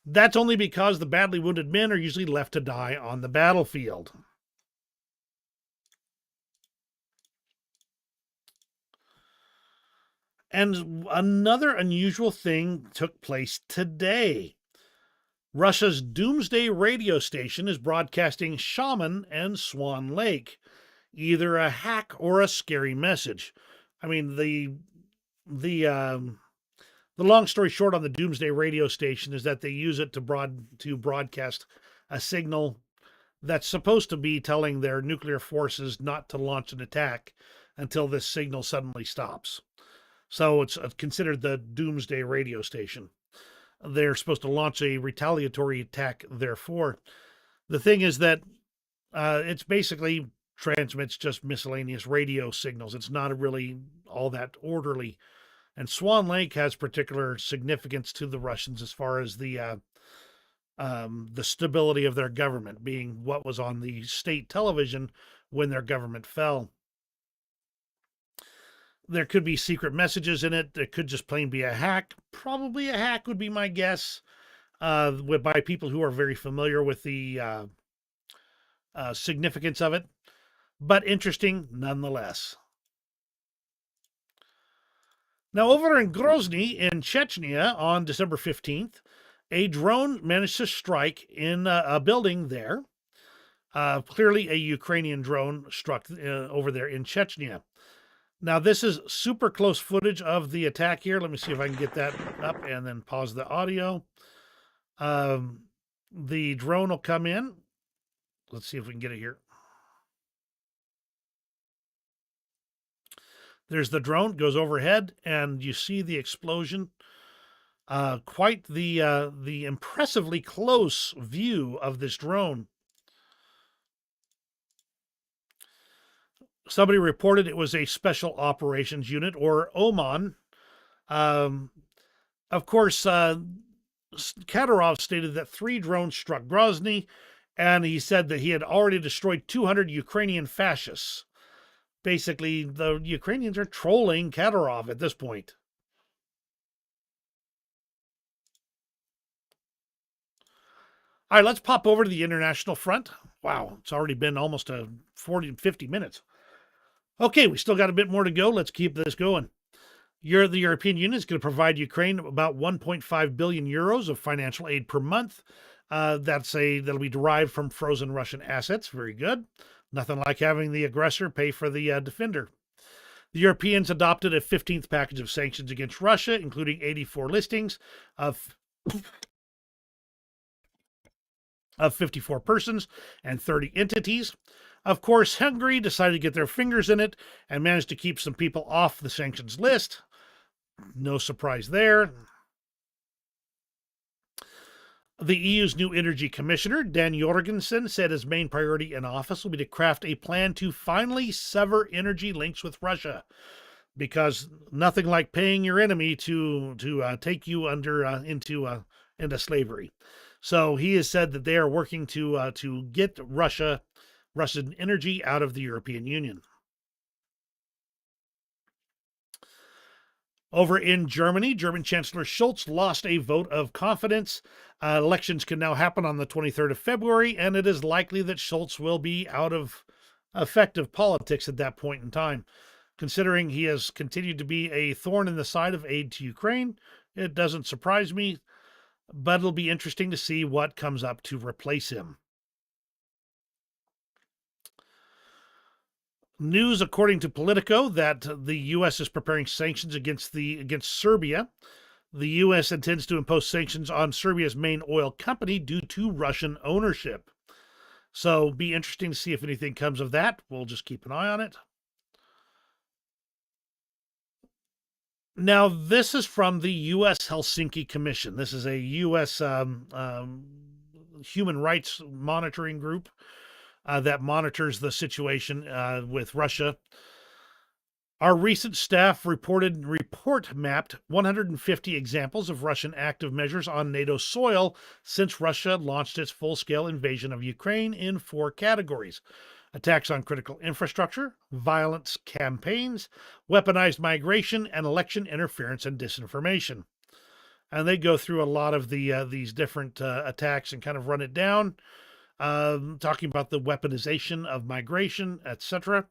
that's only because the badly wounded men are usually left to die on the battlefield. And another unusual thing took place today. Russia's Doomsday radio station is broadcasting Shaman and Swan Lake, either a hack or a scary message. I mean, the long story short on the Doomsday radio station is that they use it to broadcast a signal that's supposed to be telling their nuclear forces not to launch an attack until this signal suddenly stops. So it's considered the Doomsday radio station. They're supposed to launch a retaliatory attack, therefore. The thing is that it's basically transmits just miscellaneous radio signals. It's not really all that orderly. And Swan Lake has particular significance to the Russians as far as the stability of their government, being what was on the state television when their government fell. There could be secret messages in it. There could just plain be a hack. Probably a hack would be my guess, by people who are very familiar with the significance of it. But interesting nonetheless. Now, over in Grozny in Chechnya on December 15th, a drone managed to strike in a building there. Clearly a Ukrainian drone struck over there in Chechnya. Now, this is super close footage of the attack here. Let me see if I can get that up and then pause the audio. The drone will come in. Let's see if we can get it here. There's the drone, goes overhead, and you see the explosion. Quite the impressively close view of this drone. Somebody reported it was a Special Operations Unit, or OMON. Of course, Kadyrov stated that 3 drones struck Grozny, and he said that he had already destroyed 200 Ukrainian fascists. Basically, the Ukrainians are trolling Kadyrov at this point. All right, let's pop over to the international front. Wow, it's already been almost 50 minutes. Okay, we still got a bit more to go. Let's keep this going. The European Union is going to provide Ukraine about 1.5 billion euros of financial aid per month. That'll be derived from frozen Russian assets. Very good. Nothing like having the aggressor pay for the defender. The Europeans adopted a 15th package of sanctions against Russia, including 84 listings of 54 persons and 30 entities. Of course, Hungary decided to get their fingers in it and managed to keep some people off the sanctions list. No surprise there. The EU's new energy commissioner, Dan Jorgensen, said his main priority in office will be to craft a plan to finally sever energy links with Russia, because nothing like paying your enemy to take you into slavery. So he has said that they are working to get Russian energy out of the European Union. Over in Germany, German Chancellor Scholz lost a vote of confidence. Elections can now happen on the 23rd of February, and it is likely that Scholz will be out of effective politics at that point in time. Considering he has continued to be a thorn in the side of aid to Ukraine, it doesn't surprise me, but it'll be interesting to see what comes up to replace him. News, according to Politico, that the U.S. is preparing sanctions against Serbia. The U.S. intends to impose sanctions on Serbia's main oil company due to Russian ownership. So, be interesting to see if anything comes of that. We'll just keep an eye on it. Now, this is from the U.S. Helsinki Commission. This is a U.S. Human rights monitoring group that monitors the situation with Russia. Our recent staff report mapped 150 examples of Russian active measures on NATO soil since Russia launched its full-scale invasion of Ukraine in 4 categories: attacks on critical infrastructure, violence campaigns, weaponized migration, and election interference and disinformation. And they go through a lot of these different attacks and kind of run it down, talking about the weaponization of migration, etc.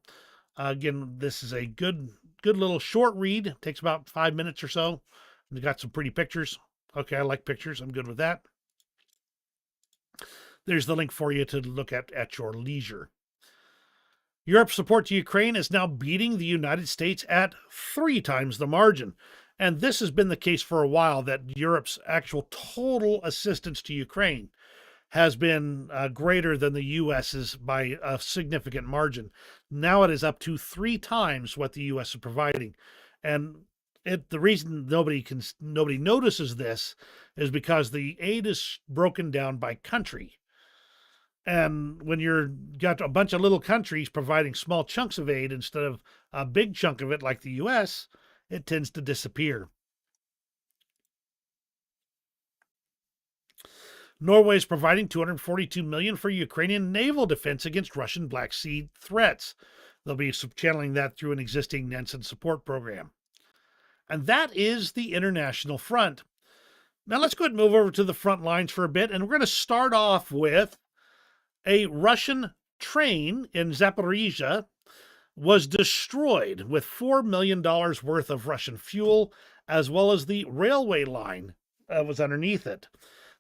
Again, this is a good little short read. It takes about 5 minutes or so. We got some pretty pictures. Okay, I like pictures. I'm good with that. There's the link for you to look at your leisure. Europe's support to Ukraine is now beating the United States at 3 times the margin. And this has been the case for a while, that Europe's actual total assistance to Ukraine has been greater than the U.S.'s by a significant margin. Now it is up to 3 times what the U.S. is providing. And the reason nobody notices this is because the aid is broken down by country. And when you've got a bunch of little countries providing small chunks of aid instead of a big chunk of it like the U.S., it tends to disappear. Norway is providing $242 million for Ukrainian naval defense against Russian Black Sea threats. They'll be channeling that through an existing Nansen support program. And that is the international front. Now let's go ahead and move over to the front lines for a bit, and we're going to start off with a Russian train in Zaporizhia was destroyed with $4 million worth of Russian fuel, as well as the railway line that was underneath it.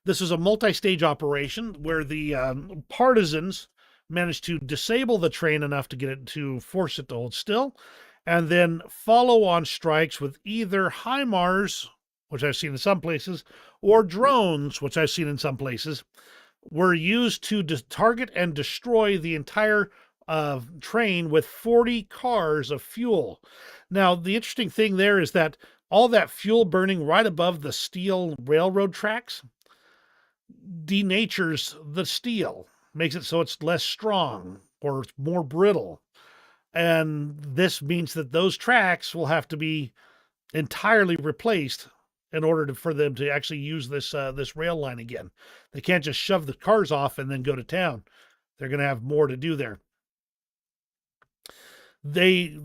This is a multi-stage operation where the partisans managed to disable the train enough to get it to force it to hold still, and then follow on strikes with either HIMARS, which I've seen in some places, or drones, which I've seen in some places, were used to target and destroy the entire train with 40 cars of fuel. Now, the interesting thing there is that all that fuel burning right above the steel railroad tracks denatures the steel, makes it so it's less strong or more brittle. And this means that those tracks will have to be entirely replaced in order for them to actually use this rail line again. They can't just shove the cars off and then go to town. They're going to have more to do there. The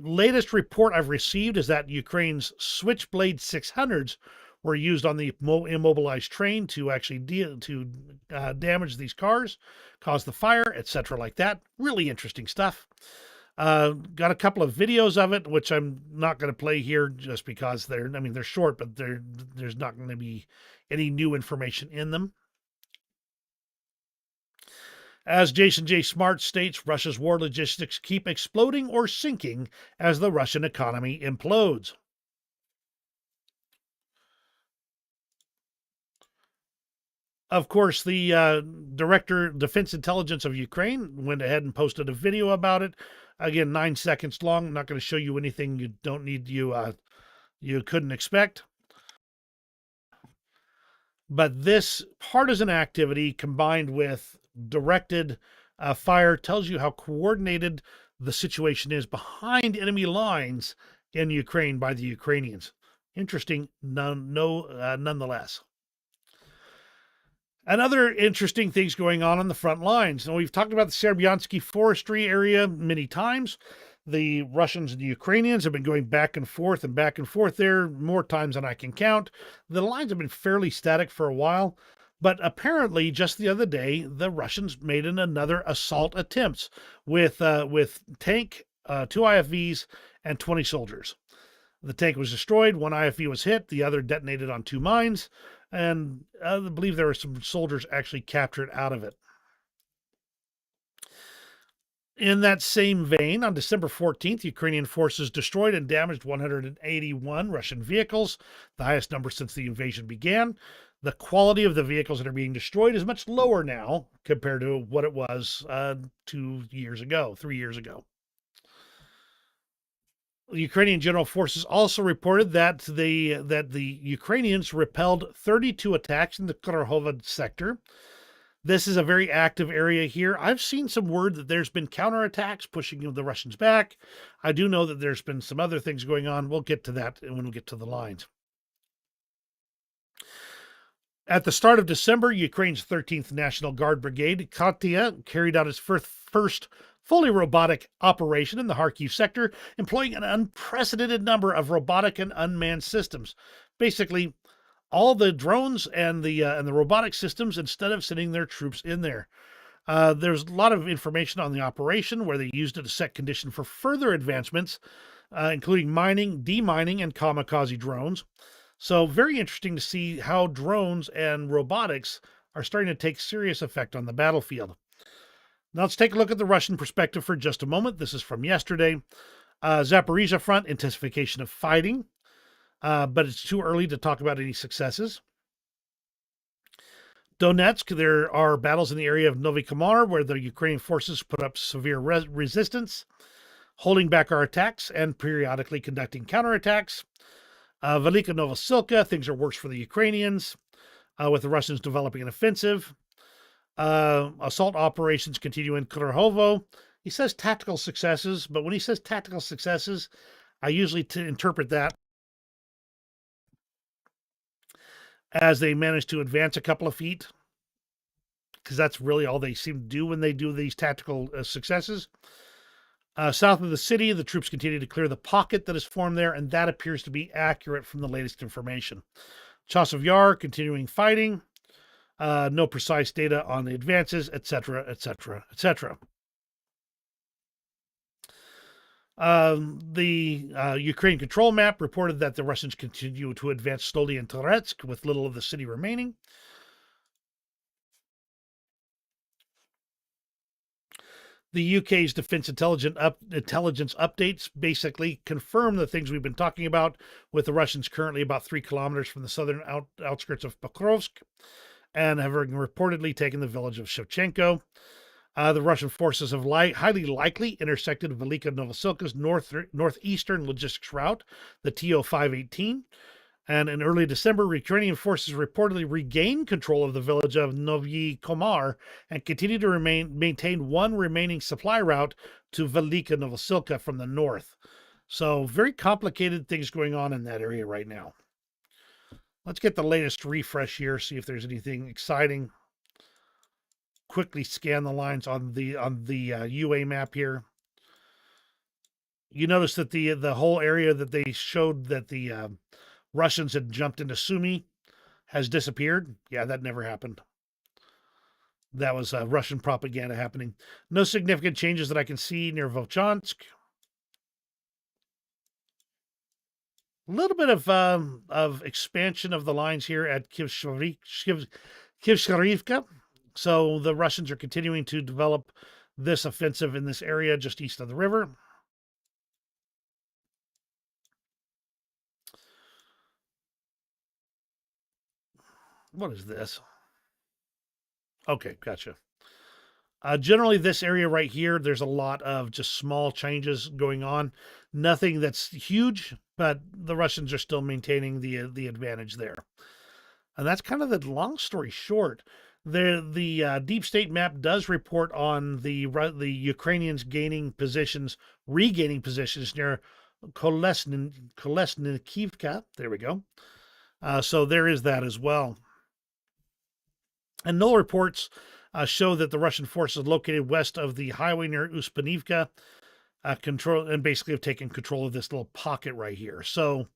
latest report I've received is that Ukraine's Switchblade 600s were used on the immobilized train to actually damage these cars, cause the fire, etc. like that. Really interesting stuff. Got a couple of videos of it, which I'm not going to play here just because they're short, but there's not going to be any new information in them. As Jason J. Smart states, Russia's war logistics keep exploding or sinking as the Russian economy implodes. Of course, the Director Defense Intelligence of Ukraine went ahead and posted a video about it. Again, 9 seconds long. I'm not going to show you anything you don't need you couldn't expect. But this partisan activity combined with directed fire tells you how coordinated the situation is behind enemy lines in Ukraine by the Ukrainians. Interesting, nonetheless. And other interesting things going on the front lines. Now, we've talked about the Serbiansky forestry area many times. The Russians and the Ukrainians have been going back and forth there more times than I can count. The lines have been fairly static for a while, but apparently just the other day, the Russians made another assault attempt with tank, 2 IFVs, and 20 soldiers. The tank was destroyed, 1 IFV was hit, the other detonated on 2 mines, and I believe there were some soldiers actually captured out of it. In that same vein, on December 14th, Ukrainian forces destroyed and damaged 181 Russian vehicles, the highest number since the invasion began. The quality of the vehicles that are being destroyed is much lower now compared to what it was 2 years ago, 3 years ago. The Ukrainian General Forces also reported that the Ukrainians repelled 32 attacks in the Kharkov sector. This is a very active area here. I've seen some word that there's been counterattacks pushing the Russians back. I do know that there's been some other things going on. We'll get to that when we get to the lines. At the start of December, Ukraine's 13th National Guard Brigade, Katia, carried out its first fully robotic operation in the Kharkiv sector, employing an unprecedented number of robotic and unmanned systems. Basically, all the drones and the robotic systems instead of sending their troops in there. There's a lot of information on the operation where they used it to set condition for further advancements, including mining, demining, and kamikaze drones. So very interesting to see how drones and robotics are starting to take serious effect on the battlefield. Now let's take a look at the Russian perspective for just a moment. This is from yesterday. Zaporizhia front, intensification of fighting. But it's too early to talk about any successes. Donetsk, there are battles in the area of Novy Kamar where the Ukrainian forces put up severe resistance, holding back our attacks and periodically conducting counterattacks. Velika Novosilka, things are worse for the Ukrainians, with the Russians developing an offensive. Assault operations continue in Kharkovo. He says tactical successes, but when he says tactical successes, I usually interpret that as they manage to advance a couple of feet, because that's really all they seem to do when they do these tactical successes. South of the city, the troops continue to clear the pocket that is formed there, and that appears to be accurate from the latest information. Chasiv Yar, continuing fighting. No precise data on the advances, etc., etc., etc. The Ukraine control map reported that the Russians continue to advance slowly in Toretsk, with little of the city remaining. The UK's defense intelligence updates basically confirm the things we've been talking about, with the Russians currently about 3 kilometers from the southern outskirts of Pokrovsk, and have reportedly taken the village of Shevchenko. The Russian forces have highly likely intersected Velika Novosilka's northeastern logistics route, the TO-518. And in early December, Ukrainian forces reportedly regained control of the village of Novyi Komar and continue to maintain one remaining supply route to Velika Novosilka from the north. So very complicated things going on in that area right now. Let's get the latest refresh here, see if there's anything exciting. Quickly scan the lines on the UA map here. You notice that the whole area that they showed that the Russians had jumped into Sumy has disappeared. Yeah, that never happened. That was Russian propaganda happening. No significant changes that I can see near Volchansk. A little bit of expansion of the lines here at Kivsharivka. So the Russians are continuing to develop this offensive in this area just east of the river. What is this? Okay, gotcha. Generally, this area right here, there's a lot of just small changes going on. Nothing that's huge, but the Russians are still maintaining the advantage there. And that's kind of the long story short. The deep state map does report on the Ukrainians regaining positions near Kolesnikivka. There we go. So there is that as well. And null reports show that the Russian forces located west of the highway near Uspanivka basically have taken control of this little pocket right here. So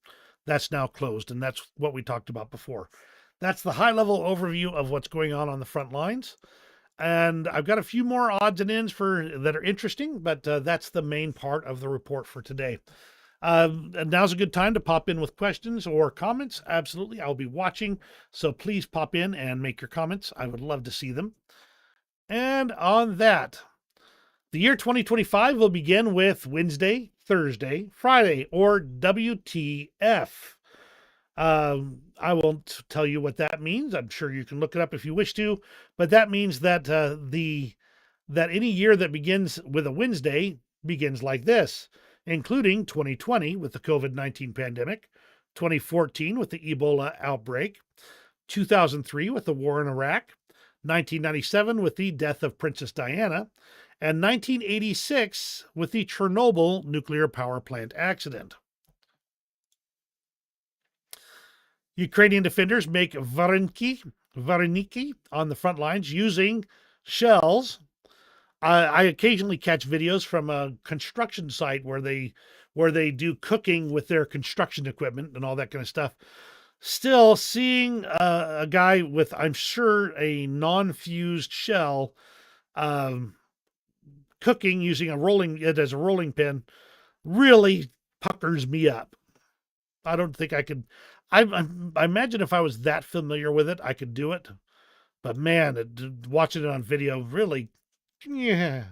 that's now closed, and that's what we talked about before. That's the high-level overview of what's going on the front lines. And I've got a few more odds and ends that are interesting, but that's the main part of the report for today. And now's a good time to pop in with questions or comments. Absolutely, I'll be watching, so please pop in and make your comments. I would love to see them. And on that, The year 2025 will begin with Wednesday, Thursday, Friday, or WTF. I won't tell you what that means. I'm sure you can look it up if you wish to, but that means that that any year that begins with a Wednesday begins like this, including 2020 with the COVID-19 pandemic, 2014 with the Ebola outbreak, 2003 with the war in Iraq, 1997 with the death of Princess Diana, and 1986 with the Chernobyl nuclear power plant accident. Ukrainian defenders make Vareniki on the front lines using shells. I occasionally catch videos from a construction site where they do cooking with their construction equipment and all that kind of stuff. Still, seeing a guy with, I'm sure, a non-fused shell cooking using it as a rolling pin really puckers me up. I don't think I could. I imagine if I was that familiar with it, I could do it. But man, watching it on video really, yeah.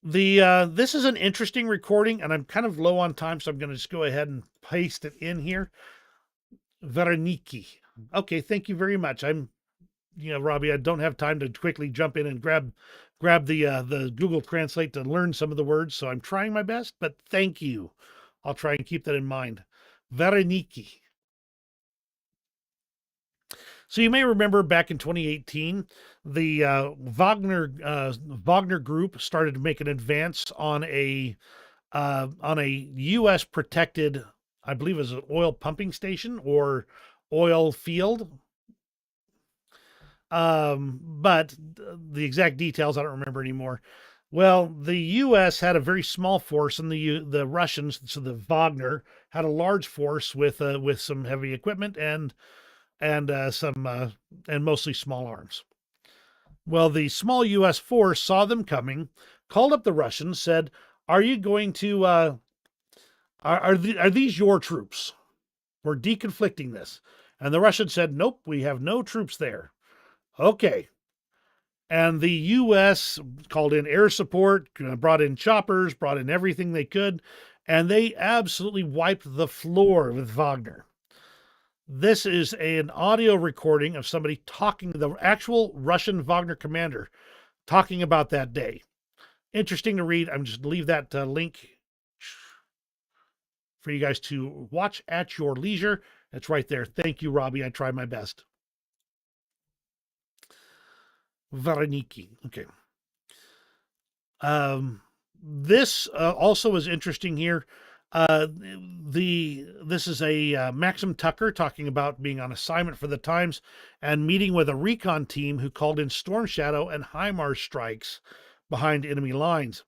This is an interesting recording, and I'm kind of low on time, so I'm going to just go ahead and paste it in here. Vareniki. Okay, thank you very much. Robbie, I don't have time to quickly jump in and grab the Google Translate to learn some of the words, so I'm trying my best, but thank you. I'll try and keep that in mind. Vareniki. So you may remember back in 2018, the Wagner Group started to make an advance on a U.S. protected, I believe it was an oil pumping station or oil field. But the exact details I don't remember anymore. Well, the U.S. had a very small force, and the Russians, so the Wagner, had a large force with some heavy equipment and mostly small arms. Well, the small U.S. force saw them coming, called up the Russians, said, "Are you going to are these your troops? We're deconflicting this." And the Russians said, "Nope, we have no troops there." Okay. And the U.S. called in air support, brought in choppers, brought in everything they could, and they absolutely wiped the floor with Wagner. This is an audio recording of somebody talking, the actual Russian Wagner commander, talking about that day. Interesting to read. I'm just going to leave that link for you guys to watch at your leisure. It's right there. Thank you, Robbie. I try my best. Vareniki. Okay. This also is interesting here. This is a Maxim Tucker talking about being on assignment for the Times and meeting with a recon team who called in Storm Shadow and HIMARS strikes behind enemy lines.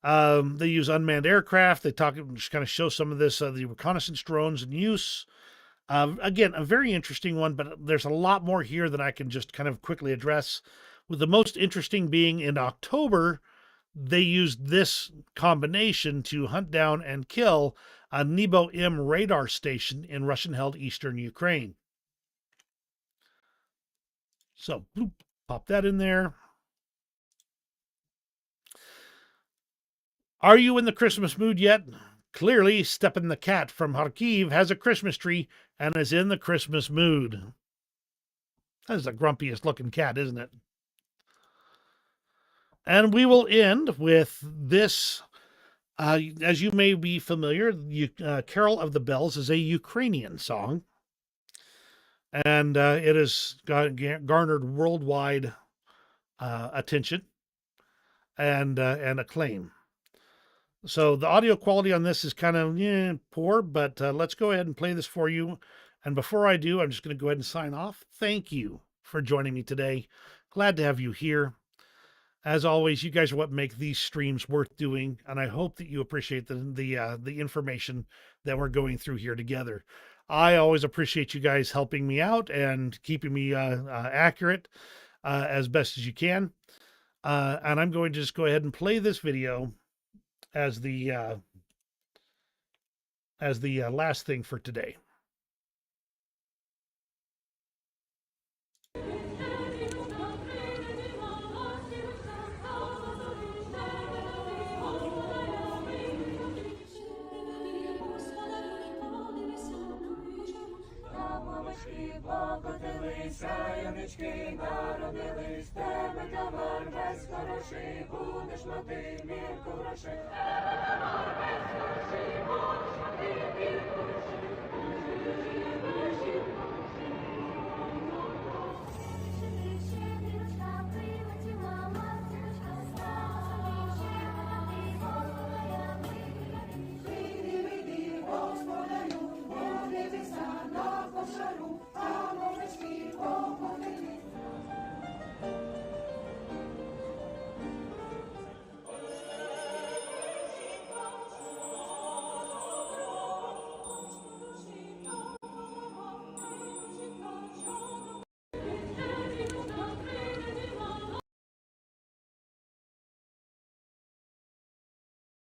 They use unmanned aircraft. They just kind of show some of this, the reconnaissance drones in use. Again, a very interesting one, but there's a lot more here that I can just kind of quickly address. With the most interesting being in October, they used this combination to hunt down and kill a Nebo M radar station in Russian-held eastern Ukraine. So, bloop, pop that in there. Are you in the Christmas mood yet? Clearly, Stepan the cat from Kharkiv has a Christmas tree and is in the Christmas mood. That is the grumpiest looking cat, isn't it? And we will end with this. As you may be familiar, Carol of the Bells is a Ukrainian song. And it has garnered worldwide attention and acclaim. So the audio quality on this is kind of poor, but let's go ahead and play this for you. And before I do, I'm just going to go ahead and sign off. Thank you for joining me today. Glad to have you here. As always, you guys are what make these streams worth doing, and I hope that you appreciate the information that we're going through here together. I always appreciate you guys helping me out and keeping me accurate as best as you can. And I'm going to just go ahead and play this video as the last thing for today. Сонечки народились, тебе товар весь хороший, будеш мати мірку грошей.